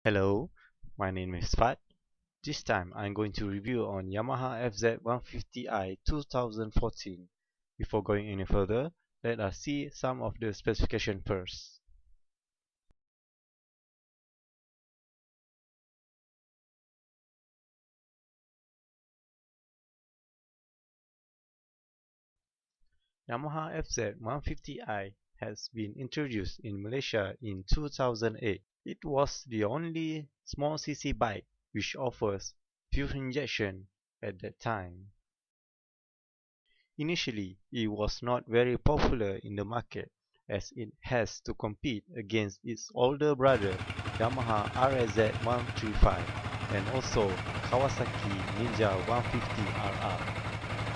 Hello, my name is Fat. This time I'm going to review on Yamaha FZ150i 2014. Before going any further, let us see some of the specification first. Yamaha FZ150i has been introduced in Malaysia in 2008. It was the only small cc bike which offers fuel injection at that time. Initially, it was not very popular in the market as it has to compete against its older brother Yamaha RZ135 and also Kawasaki Ninja 150RR.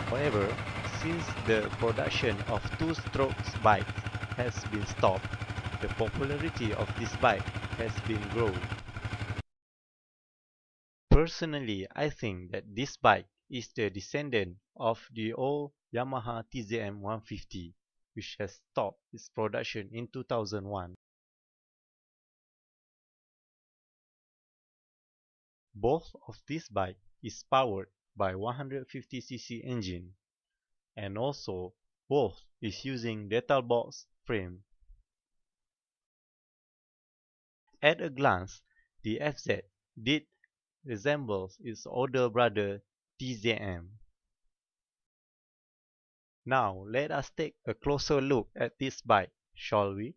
However, since the production of two-strokes bikes has been stopped, the popularity of this bike has been growing. Personally, I think that this bike is the descendant of the old Yamaha TZM 150, which has stopped its production in 2001. Both of these bikes is powered by 150cc engine, and also both is using metal box frame. At a glance, the FZ did resembles its older brother TZM. Now let us take a closer look at this bike, shall we?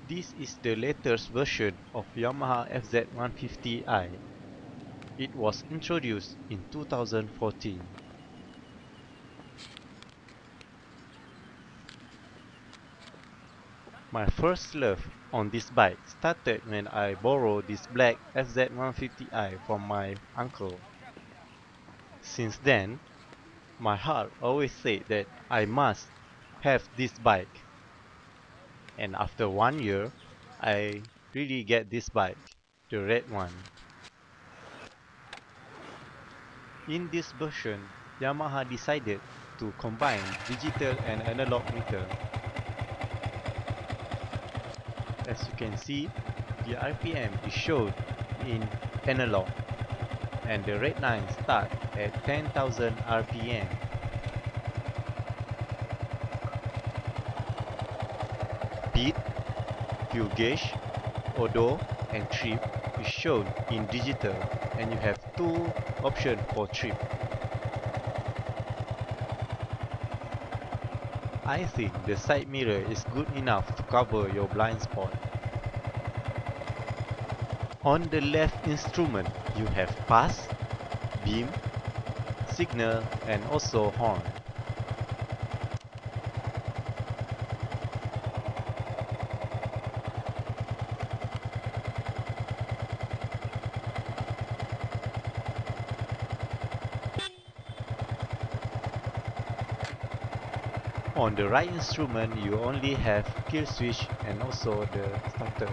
This is the latest version of Yamaha FZ150i. It was introduced in 2014. My first love on this bike started when I borrowed this black FZ150i from my uncle. Since then, my heart always said that I must have this bike. And after 1 year, I really get this bike, the red one. In this version, Yamaha decided to combine digital and analog meter. As you can see, the RPM is shown in analog and the red line starts at 10,000 RPM. Speed, fuel gauge, odo and trip is shown in digital and you have two options for trip. I think the side mirror is good enough to cover your blind spot. On the left instrument, you have pass, beam, signal and also horn. On the right instrument, you only have kill switch and also the starter.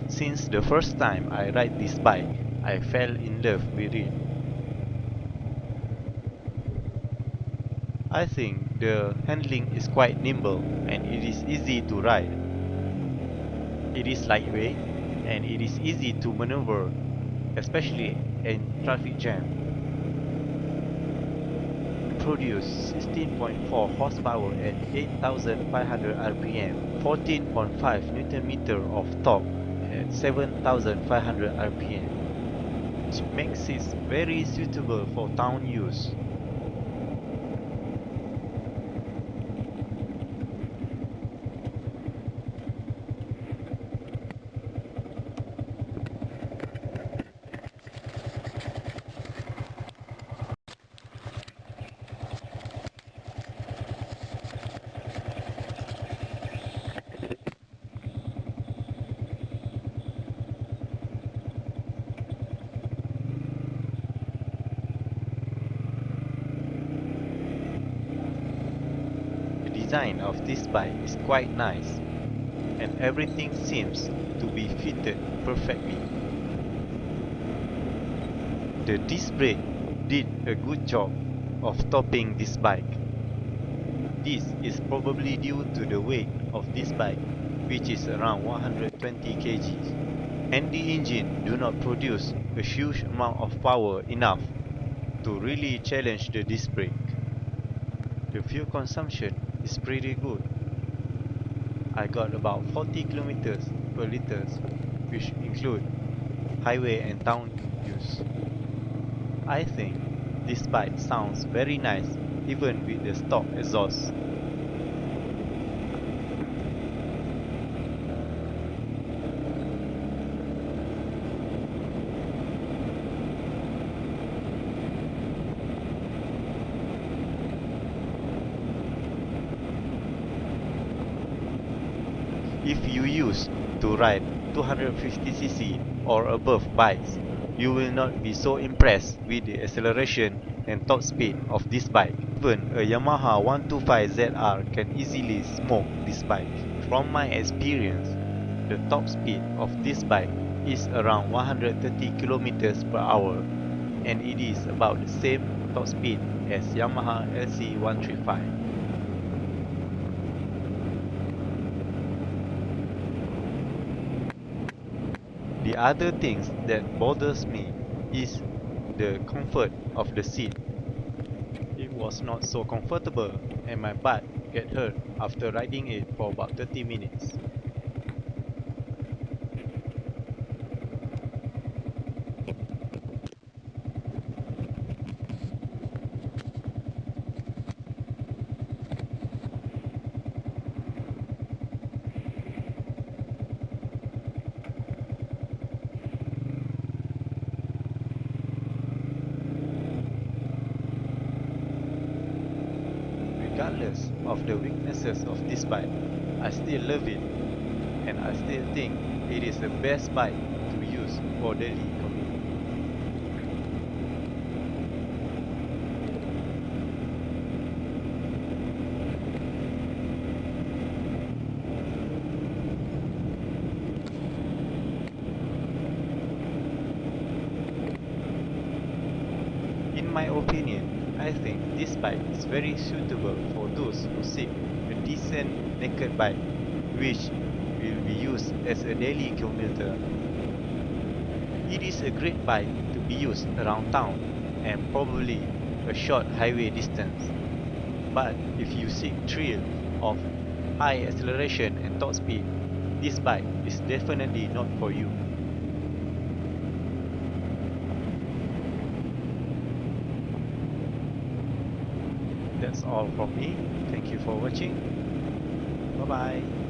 Since the first time I ride this bike, I fell in love with it. I think the handling is quite nimble and it is easy to ride. It is lightweight and it is easy to maneuver, especially in traffic jam. It produces 16.4 horsepower at 8,500 RPM, 14.5 Nm of torque at 7,500 RPM, which makes it very suitable for town use. design of this bike is quite nice, and everything seems to be fitted perfectly. The disc brake did a good job of topping this bike. This is probably due to the weight of this bike, which is around 120 kg, and the engine do not produce a huge amount of power enough to really challenge the disc brake. The fuel consumption is pretty good. I got about 40 km per liter, which include highway and town use. I think this bike sounds very nice even with the stock exhaust. If you used to ride 250cc or above bikes, you will not be so impressed with the acceleration and top speed of this bike. Even a Yamaha 125ZR can easily smoke this bike. From my experience, the top speed of this bike is around 130 km per hour, and it is about the same top speed as Yamaha FZ150i. The other things that bothers me is the comfort of the seat. It was not so comfortable and my butt get hurt after riding it for about 30 minutes. Regardless of the weaknesses of this bike, I still love it, and I still think it is the best bike to use for daily commute. In my opinion, I think this bike is very suitable for those who seek a decent naked bike which will be used as a daily commuter. It is a great bike to be used around town and probably a short highway distance. But if you seek thrill of high acceleration and top speed, this bike is definitely not for you. That's all from me. Thank you for watching. Bye bye.